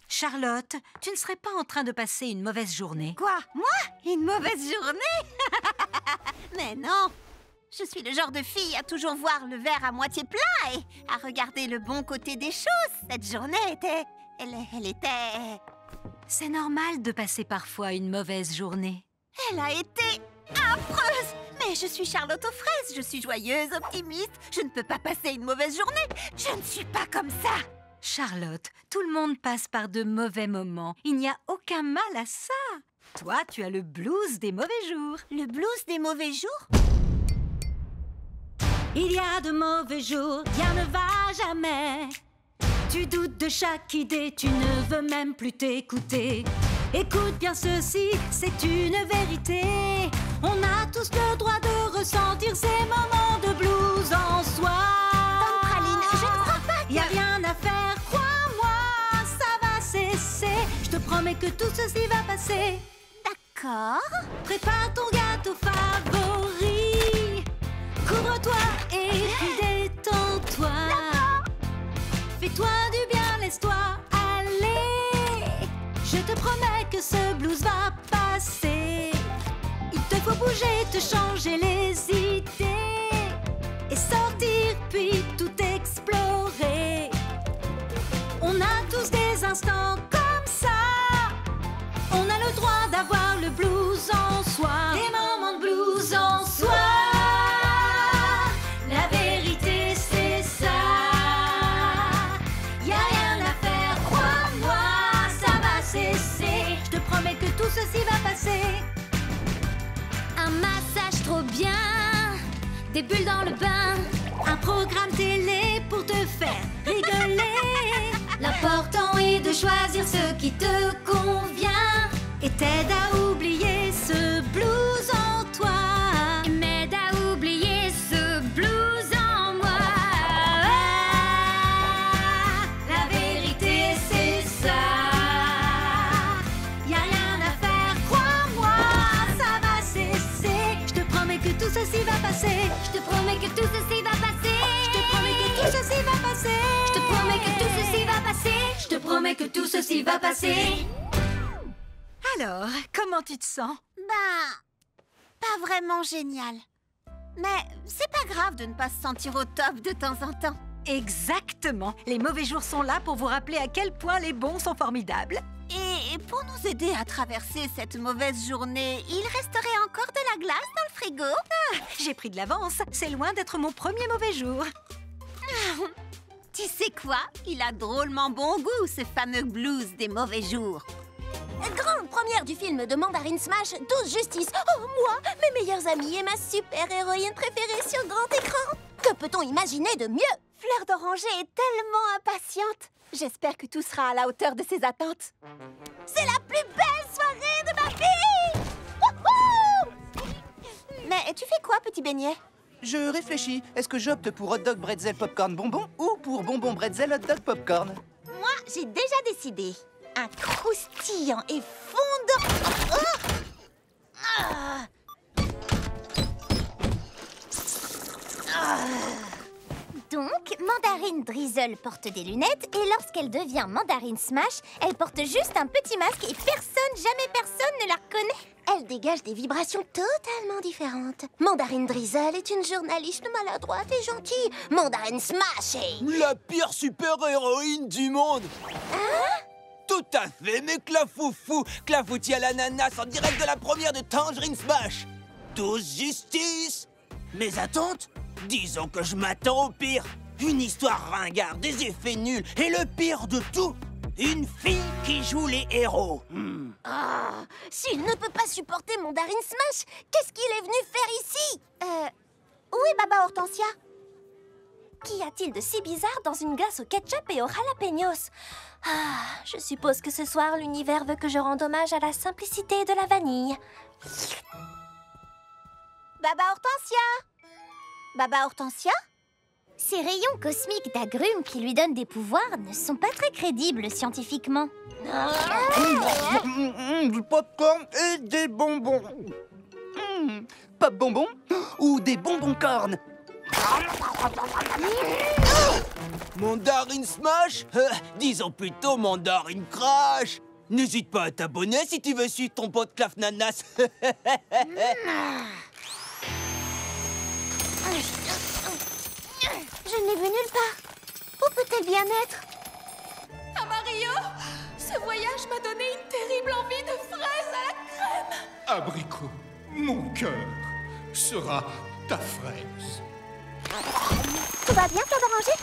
Charlotte, tu ne serais pas en train de passer une mauvaise journée? Quoi? Moi? Une mauvaise journée? Mais non! Je suis le genre de fille à toujours voir le verre à moitié plein et à regarder le bon côté des choses. Cette journée était... Elle était... C'est normal de passer parfois une mauvaise journée. Elle a été affreuse! Mais je suis Charlotte aux fraises, je suis joyeuse, optimiste. Je ne peux pas passer une mauvaise journée. Je ne suis pas comme ça. Charlotte, tout le monde passe par de mauvais moments. Il n'y a aucun mal à ça. Toi, tu as le blues des mauvais jours. Le blues des mauvais jours? Il y a de mauvais jours, rien ne va jamais. Tu doutes de chaque idée, tu ne veux même plus t'écouter. Écoute bien ceci, c'est une vérité. On a tous le droit de ressentir ces moments de blues en soi. Tante Praline, je ne crois pas que... Y a rien à faire, crois-moi, ça va cesser. Je te promets que tout ceci va passer. D'accord. Prépare ton gâteau favori. Couvre-toi et puis détends-toi. Fais-toi du bien, laisse-toi aller. Je te promets que ce blues va passer. Il te faut bouger, te changer les idées et sortir puis tout explorer. On a tous des instants comme ça. On a le droit d'avoir le blues en soi. Des moments de blues en soi. La vérité c'est ça. Y a rien à faire, crois-moi, ça va cesser. Je te promets que tout ceci va passer. Un massage trop bien, des bulles dans le bain, un programme télé pour te faire rigoler. L'important est de choisir ce qui te convient et t'aide à oublier ce blues en toi. et m'aide à oublier ce blues en moi. La vérité c'est ça. Y a rien à faire, crois-moi, ça va cesser. Je te promets que tout ceci va passer. Je te promets que tout ceci va passer. Je te promets que tout ceci va passer. Je te promets que tout ceci va passer. Je te promets que tout ceci va passer. Alors, comment tu te sens? Pas vraiment génial. Mais c'est pas grave de ne pas se sentir au top de temps en temps. Exactement. Les mauvais jours sont là pour vous rappeler à quel point les bons sont formidables. Et pour nous aider à traverser cette mauvaise journée, il resterait encore de la glace dans le frigo. J'ai pris de l'avance. C'est loin d'être mon premier mauvais jour. Tu sais quoi? Il a drôlement bon goût, ce fameux blues des mauvais jours. Grande première du film de Mandarin Smash, 12 Justice. Oh, moi, mes meilleurs amis et ma super-héroïne préférée sur grand écran. Que peut-on imaginer de mieux? Fleur d'Oranger est tellement impatiente. J'espère que tout sera à la hauteur de ses attentes. C'est la plus belle soirée de ma vie! Wouhou! Mais tu fais quoi, petit beignet? Je réfléchis. Est-ce que j'opte pour hot dog bretzel popcorn bonbon ou pour bonbon bretzel hot dog popcorn? Moi, j'ai déjà décidé. Un croustillant et fondant... Donc, Mandarine Drizzle porte des lunettes et lorsqu'elle devient Mandarine Smash, elle porte juste un petit masque et jamais personne ne la reconnaît. Elle dégage des vibrations totalement différentes. Mandarine Drizzle est une journaliste maladroite et gentille. Mandarine Smash est... La pire super-héroïne du monde. Hein? Tout à fait, mais Clafoufou, clafoutis à l'ananas en direct de la première de Tangerine Smash. 12 Justice. Mes attentes? Disons que je m'attends au pire. Une histoire ringarde, des effets nuls et le pire de tout, une fille qui joue les héros. Ah, s'il ne peut pas supporter Mandarine Smash, qu'est-ce qu'il est venu faire ici? Où est Baba Hortensia? Qu'y a-t-il de si bizarre dans une glace au ketchup et aux jalapenos? Ah, je suppose que ce soir, l'univers veut que je rende hommage à la simplicité de la vanille. Baba Hortensia! Baba Hortensia? Ces rayons cosmiques d'agrumes qui lui donnent des pouvoirs ne sont pas très crédibles scientifiquement. Du popcorn et des bonbons. Pop bonbons ou des bonbons cornes? Mandarine Smash disons plutôt Mandarine Crash. N'hésite pas à t'abonner si tu veux suivre ton pote Claf Nanas. Je ne l'ai vu nulle part. Où peut-elle bien être? Mario, ce voyage m'a donné une terrible envie de fraises à la crème. Abricot, mon cœur sera ta fraise. Tout va bien, Fleur d'Oranger?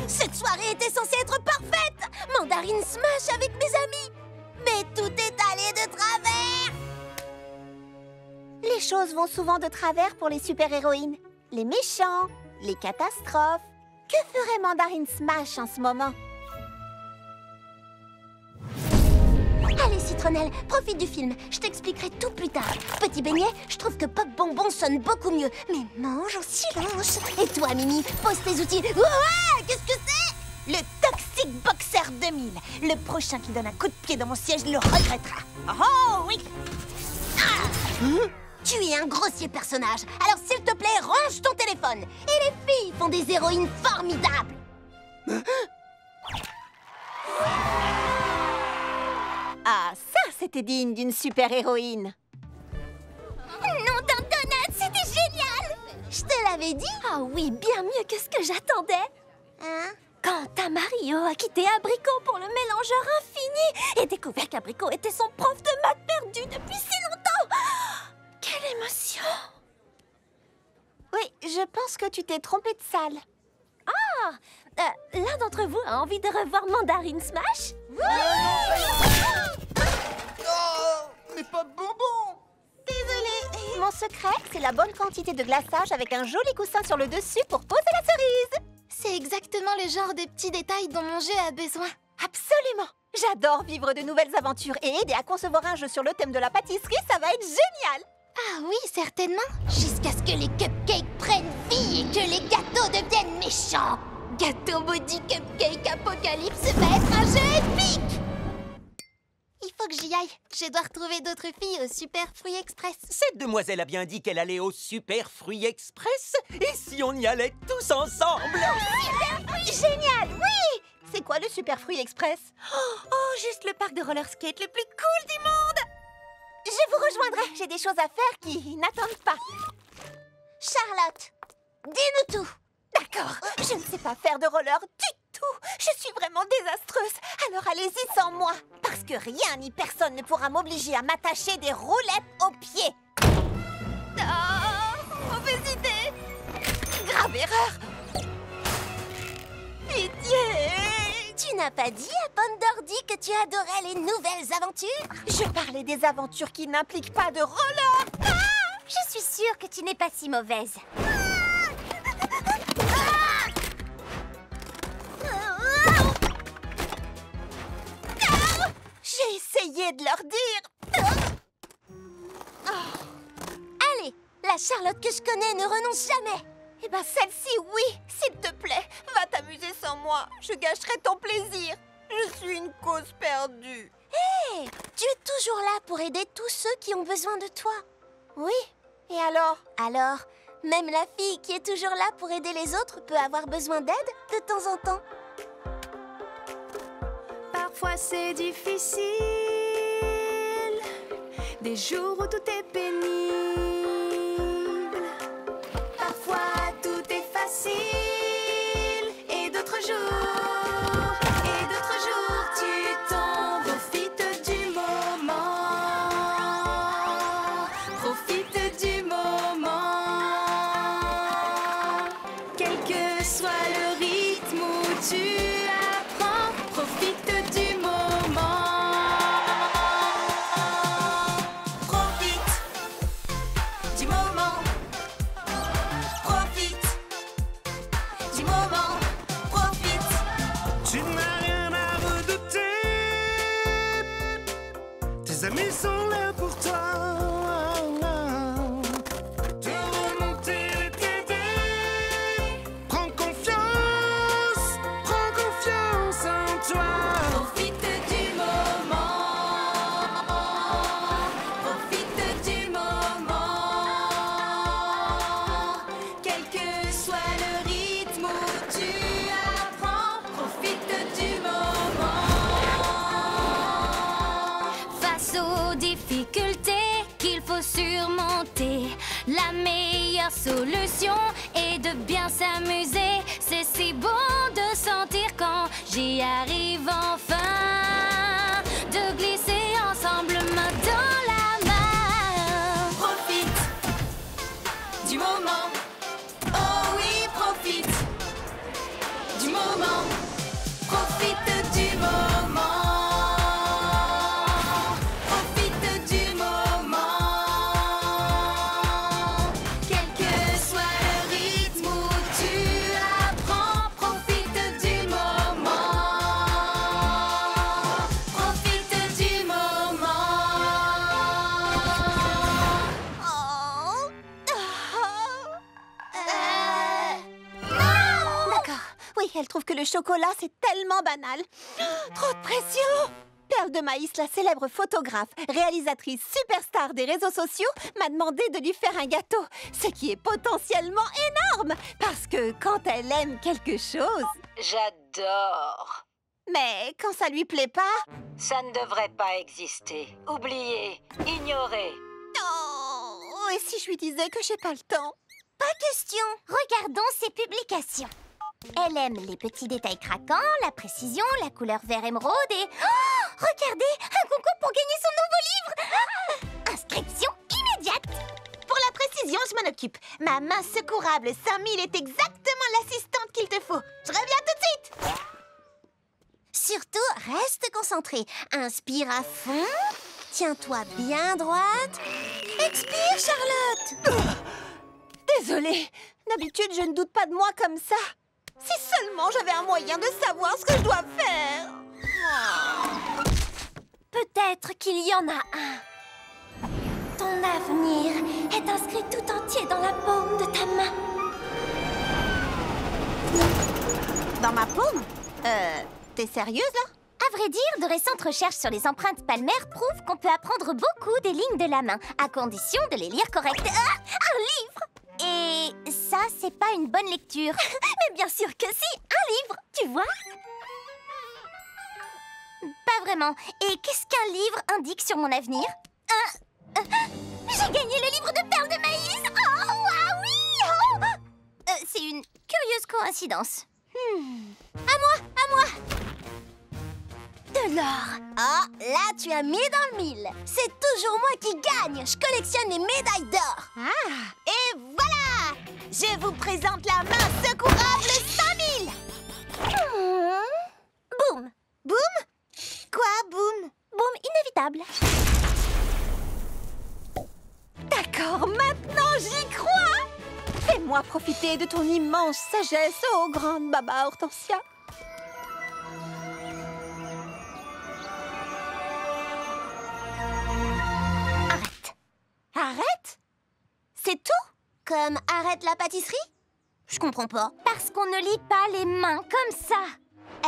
Cette soirée était censée être parfaite! Mandarine Smash avec mes amis! Mais tout est allé de travers! Les choses vont souvent de travers pour les super-héroïnes. Les méchants, les catastrophes. Que ferait Mandarine Smash en ce moment? Allez, Citronnelle, profite du film. Je t'expliquerai tout plus tard. Petit beignet, je trouve que Pop Bonbon sonne beaucoup mieux. Mais mange en silence. Et toi, Mimi, pose tes outils. Ouais, qu'est-ce que c'est? Le Toxic Boxer 2000. Le prochain qui donne un coup de pied dans mon siège le regrettera. Oh oui! Ah! Tu es un grossier personnage. Alors s'il te plaît, range ton téléphone. Et les filles font des héroïnes formidables. Ah, ça, c'était digne d'une super-héroïne. Nom d'un donut, c'était génial! Je te l'avais dit? Ah oui, bien mieux que ce que j'attendais. Hein? Quand à Mario a quitté Abricot pour le mélangeur infini et découvert qu'Abricot était son prof de maths perdu depuis si longtemps. Quelle émotion! Oui, je pense que tu t'es trompée de salle. Ah! L'un d'entre vous a envie de revoir Mandarine Smash? Oh, mais pas de bonbons! Désolée. Mon secret, c'est la bonne quantité de glaçage avec un joli coussin sur le dessus pour poser la cerise. C'est exactement le genre de petits détails dont mon jeu a besoin. Absolument. J'adore vivre de nouvelles aventures et aider à concevoir un jeu sur le thème de la pâtisserie, ça va être génial. Ah oui, certainement. Jusqu'à ce que les cupcakes prennent vie et que les gâteaux deviennent méchants. Gâteau Body Cupcake Apocalypse va être un jeu épique. Il faut que j'y aille. Je dois retrouver d'autres filles au Super Fruit Express. Cette demoiselle a bien dit qu'elle allait au Super Fruit Express. Et si on y allait tous ensemble? Super Fruit! Génial, oui! C'est quoi le Super Fruit Express? Oh, juste le parc de roller skate le plus cool du monde! Je vous rejoindrai. J'ai des choses à faire qui n'attendent pas. Charlotte, dis-nous tout. D'accord, je ne sais pas faire de roller du tout. Je suis vraiment désastreuse. Alors allez-y sans moi. Parce que rien ni personne ne pourra m'obliger à m'attacher des roulettes aux pieds. Oh, mauvaise idée. Grave erreur. Pitié. Tu n'as pas dit à Pandordi que tu adorais les nouvelles aventures? Je parlais des aventures qui n'impliquent pas de roller. Je suis sûre que tu n'es pas si mauvaise. J'ai essayé de leur dire. Allez, la Charlotte que je connais ne renonce jamais. Eh ben celle-ci, oui. S'il te plaît, va t'amuser sans moi. Je gâcherai ton plaisir. Je suis une cause perdue. Hé, tu es toujours là pour aider tous ceux qui ont besoin de toi. Oui, et alors? Alors, même la fille qui est toujours là pour aider les autres peut avoir besoin d'aide de temps en temps. Parfois c'est difficile, des jours où tout est pénible. Parfois tout est facile, et d'autres jours tu tombes. Profite du moment, profite du moment. Quel que soit le rythme où tu apprends, profite du moment. Profite du moment. Profite du moment. Profite. Tu n'as rien à redouter. Tes amis sont là pour toi. Tout difficultés qu'il faut surmonter. La meilleure solution est de bien s'amuser. C'est si bon de sentir quand j'y arrive enfin. De glisser ensemble main dans la main. Profite du moment. Oh oui, profite du moment. Profite du moment. Profite du moment. Quel que soit le rythme où tu apprends, profite du moment. Profite du moment. D'accord. Oui, elle trouve que le chocolat, c'est tellement banal. Trop de pression! Perle de Maïs, la célèbre photographe, réalisatrice superstar des réseaux sociaux, m'a demandé de lui faire un gâteau, ce qui est potentiellement énorme, parce que quand elle aime quelque chose... J'adore. Mais quand ça lui plaît pas... Ça ne devrait pas exister. Oubliez, ignorez. Oh, et si je lui disais que j'ai pas le temps? Pas question. Regardons ses publications. Elle aime les petits détails craquants, la précision, la couleur vert émeraude et... Oh, regardez, un concours pour gagner son nouveau livre. Inscription immédiate. Pour la précision, je m'en occupe. Ma main secourable 5000 est exactement l'assistante qu'il te faut. Je reviens tout de suite. Surtout, reste concentré. Inspire à fond. Tiens-toi bien droite. Expire, Charlotte. Désolée. D'habitude, je ne doute pas de moi comme ça. Si seulement j'avais un moyen de savoir ce que je dois faire. Peut-être qu'il y en a un. Ton avenir est inscrit tout entier dans la paume de ta main. Dans ma paume? T'es sérieuse, là? À vrai dire, de récentes recherches sur les empreintes palmaires prouvent qu'on peut apprendre beaucoup des lignes de la main, à condition de les lire correctement. Ah, un livre! Et ça, c'est pas une bonne lecture. Mais bien sûr que si, un livre, tu vois? Pas vraiment. Et qu'est-ce qu'un livre indique sur mon avenir? J'ai gagné le livre de Perle de Maïs. Oh, waouh, oui, oh. C'est une curieuse coïncidence. À moi. De l'or. Oh, là, tu as mis dans le mille. C'est toujours moi qui gagne. Je collectionne les médailles d'or. Ah. Et voilà. Je vous présente la main secourable 5000. Boum. Boum? Quoi, boum? Boum inévitable. D'accord, maintenant j'y crois. Fais-moi profiter de ton immense sagesse, ô grande Baba Hortensia. Arrête? C'est tout? Comme arrête la pâtisserie? Je comprends pas. Parce qu'on ne lit pas les mains comme ça.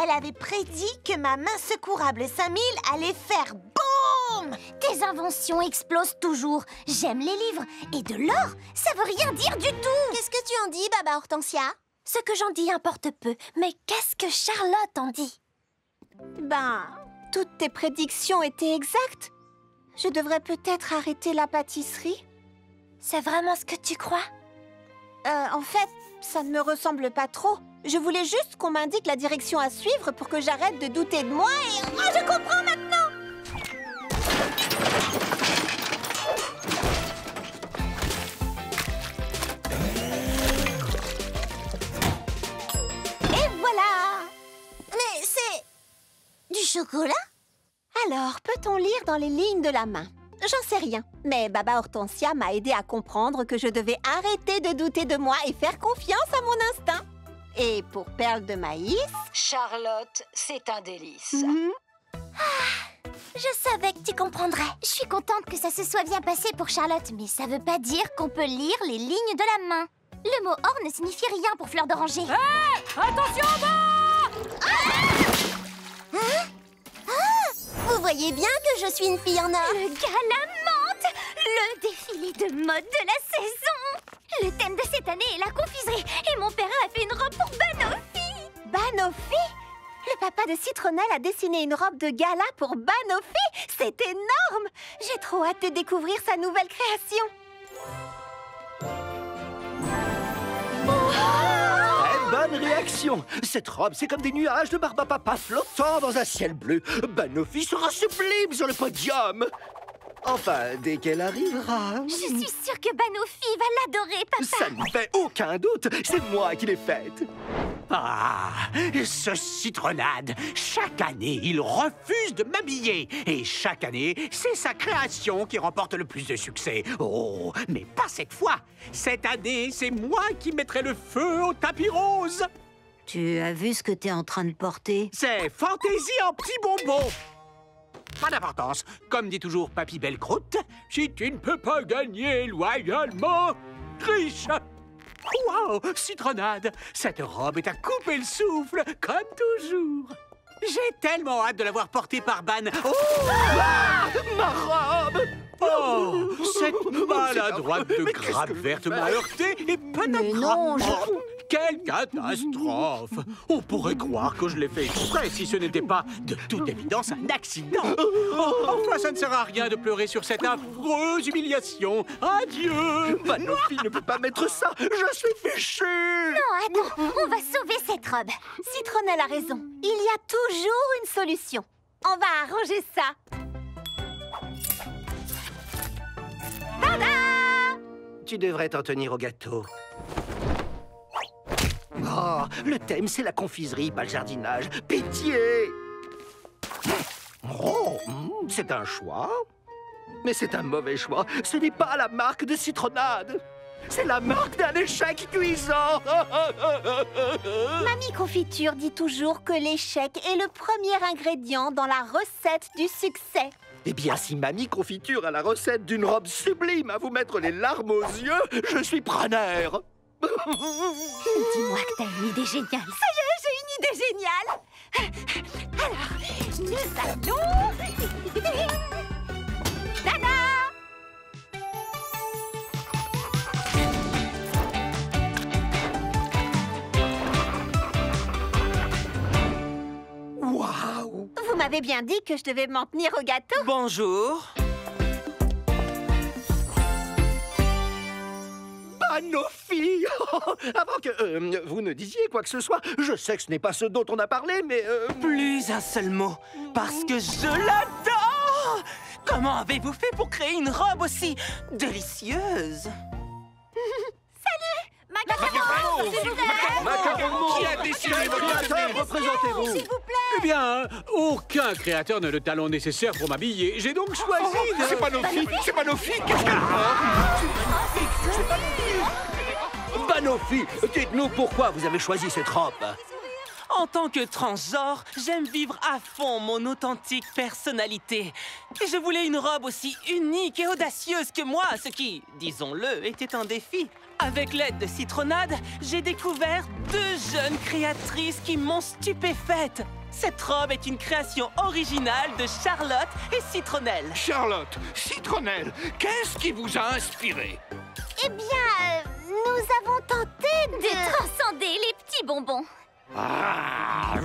Elle avait prédit que ma main secourable 5000 allait faire boum! Tes inventions explosent toujours. J'aime les livres. Et de l'or, ça veut rien dire du tout. Qu'est-ce que tu en dis, Baba Hortensia? Ce que j'en dis importe peu. Mais qu'est-ce que Charlotte en dit? Ben, toutes tes prédictions étaient exactes. Je devrais peut-être arrêter la pâtisserie. C'est vraiment ce que tu crois? En fait, ça ne me ressemble pas trop. Je voulais juste qu'on m'indique la direction à suivre pour que j'arrête de douter de moi et... Oh, je comprends maintenant! Et voilà! Mais c'est... du chocolat? Alors, peut-on lire dans les lignes de la main? J'en sais rien, mais Baba Hortensia m'a aidé à comprendre que je devais arrêter de douter de moi et faire confiance à mon instinct. Et pour Perle de Maïs... Charlotte, c'est un délice. Je savais que tu comprendrais. Je suis contente que ça se soit bien passé pour Charlotte, mais ça veut pas dire qu'on peut lire les lignes de la main. Le mot or ne signifie rien pour Fleur d'Oranger. Hé! Attention bas! Vous voyez bien que je suis une fille en or. Le galamante! Le défilé de mode de la saison! Le thème de cette année est la confiserie. Et mon père a fait une robe pour Banoffee. Banoffee? Le papa de Citronnelle a dessiné une robe de gala pour Banoffee. C'est énorme! J'ai trop hâte de découvrir sa nouvelle création. Très bonne réaction. Cette robe, c'est comme des nuages de Barbapapa flottant dans un ciel bleu. Banoffee sera sublime sur le podium. Enfin, dès qu'elle arrivera... Je suis sûre que Banoffee va l'adorer, papa. Ça ne fait aucun doute. C'est moi qui l'ai faite. Ah, ce Citronnade. Chaque année, il refuse de m'habiller. Et chaque année, c'est sa création qui remporte le plus de succès. Oh, mais pas cette fois. Cette année, c'est moi qui mettrai le feu au tapis rose. Tu as vu ce que t'es en train de porter? C'est fantaisie en petits bonbons. Pas d'importance. Comme dit toujours Papy Belle-Croûte, si tu ne peux pas gagner loyalement, triche. Wow, Citronnade, cette robe est à couper le souffle, comme toujours. J'ai tellement hâte de la voir portée par Ban. Oh, ah, ma robe! Oh, cette maladroite de grappe verte m'a heurté et patatras. Quelle catastrophe! On pourrait croire que je l'ai fait exprès si ce n'était pas, de toute évidence, un accident. Oh, enfin, ça ne sert à rien de pleurer sur cette affreuse humiliation. Adieu! Banoffee ne peut pas mettre ça. Je suis fichu! Non, attends, on va sauver cette robe. Citronnelle a raison. Il y a toujours une solution. On va arranger ça. Tada! Tu devrais t'en tenir au gâteau. Oh, le thème, c'est la confiserie, pas le jardinage. Pitié! Oh, c'est un choix. Mais c'est un mauvais choix. Ce n'est pas la marque de Citronnade. C'est la marque d'un échec cuisant. Mamie Confiture dit toujours que l'échec est le premier ingrédient dans la recette du succès. Eh bien, si Mamie Confiture a la recette d'une robe sublime à vous mettre les larmes aux yeux, je suis preneur. Dis-moi que t'as une idée géniale. Ça y est, j'ai une idée géniale. Alors, nous allons... Tada! Waouh! Vous m'avez bien dit que je devais m'en tenir au gâteau. Bonjour. Banoffee! Avant que vous ne disiez quoi que ce soit, je sais que ce n'est pas ce dont on a parlé, mais... Plus un seul mot, parce que je l'adore! Comment avez-vous fait pour créer une robe aussi délicieuse? Macaron! Macaron! Qui a décidé de représentez-vous? S'il vous plaît! Eh bien, aucun créateur n'a le talent nécessaire pour m'habiller. J'ai donc choisi de... C'est Banoffee! C'est Banoffee! Qu'est-ce qu'elle a? Banoffee, dites-nous pourquoi vous avez choisi cette robe. En tant que transgenre, j'aime vivre à fond mon authentique personnalité. Et je voulais une robe aussi unique et audacieuse que moi, ce qui, disons-le, était un défi. Avec l'aide de Citronnade, j'ai découvert 2 jeunes créatrices qui m'ont stupéfaite. Cette robe est une création originale de Charlotte et Citronnelle. Charlotte, Citronnelle, qu'est-ce qui vous a inspiré? Eh bien, nous avons tenté de transcender les petits bonbons. Ah,